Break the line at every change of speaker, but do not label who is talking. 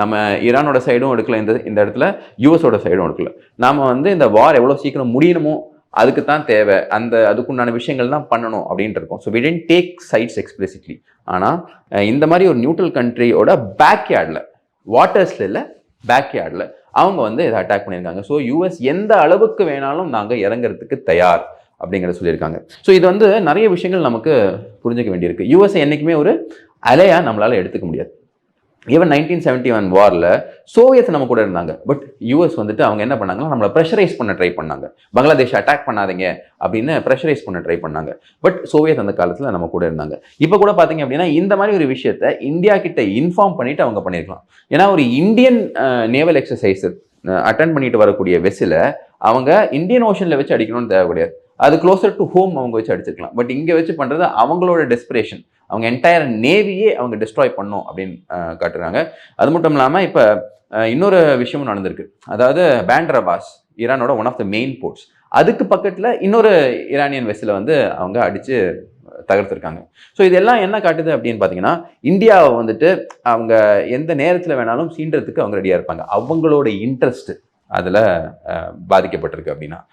நம்ம ஈரானோட சைடும் எடுக்கல, இந்த இடத்துல யூஎஸோட சைடும் எடுக்கல. நாம வந்து இந்த வார் எவ்வளோ சீக்கிரம் முடியணுமோ அதுக்கு தான் தேவை, அதுக்குண்டான விஷயங்கள் தான் பண்ணணும் அப்படின்ட்டு இருக்கோம். So we tend take sides explicitly. ஆனால் இந்த மாதிரி ஒரு நியூட்ரல் கண்ட்ரியோட பேக்யார்டில், வாட்டர்ஸில் இல்லை பேக்யார்டில் அவங்க வந்து இதை அட்டாக் பண்ணியிருக்காங்க. ஸோ யூஎஸ் எந்த அளவுக்கு வேணாலும் நாங்கள் இறங்குறதுக்கு தயார் அப்படிங்கிறத சொல்லியிருக்காங்க. ஸோ இது வந்து நிறைய விஷயங்கள் நமக்கு புரிஞ்சுக்க வேண்டியிருக்கு. யூஎஸ்ஐ என்றைக்குமே ஒரு அலையா நம்மளால் எடுத்துக்க முடியாது. ஈவன் 1971 வாரில் சோவியத் நம்ம கூட இருந்தாங்க. பட் யூஎஸ் வந்துட்டு அவங்க என்ன பண்ணாங்கன்னா நம்மளை ப்ரெஷரைஸ் பண்ண ட்ரை பண்ணாங்க. பங்களாதேஷ் அட்டாக் பண்ணாதீங்க அப்படின்னு ப்ரெஷரைஸ் பண்ண ட்ரை பண்ணாங்க. பட் சோவியத் அந்த காலத்தில் நம்ம கூட இருந்தாங்க. இப்போ கூட பார்த்தீங்க அப்படின்னா இந்த மாதிரி ஒரு விஷயத்தை இந்தியா கிட்ட இன்ஃபார்ம் பண்ணிட்டு அவங்க பண்ணியிருக்கலாம். ஏன்னா ஒரு இந்தியன் நேவல் எக்ஸசைஸ் அட்டன் பண்ணிட்டு வரக்கூடிய வெசில அவங்க இந்தியன் ஓஷனில் வச்சு அடிக்கணும்னு தேவை கிடையாது. அது க்ளோசர் டு ஹோம் அவங்க வச்சு அடிச்சிருக்கலாம். பட் இங்கே வச்சு பண்ணுறது அவங்களோட டெஸ்பிரேஷன். அவங்க என்டையர் நேவியே அவங்க டிஸ்ட்ராய் பண்ணும் அப்படின்னு காட்டுறாங்க. அது மட்டும் இல்லாமல் இப்போ இன்னொரு விஷயமும் நடந்திருக்கு. அதாவது பேண்டர் அபாஸ், ஈரானோட one of the main ports, அதுக்கு பக்கத்தில் இன்னொரு ஈரானியன் வெஸ்ஸில் வந்து அவங்க அடித்து தகர்த்துருக்காங்க. ஸோ இதெல்லாம் என்ன காட்டுது அப்படின்னு பார்த்தீங்கன்னா, இந்தியாவை வந்துட்டு அவங்க எந்த நேரத்தில் வேணாலும் சீன்றதுக்கு அவங்க ரெடியாக இருப்பாங்க. அவங்களோட இன்ட்ரெஸ்ட் அதில் பாதிக்கப்பட்டிருக்கு அப்படின்னா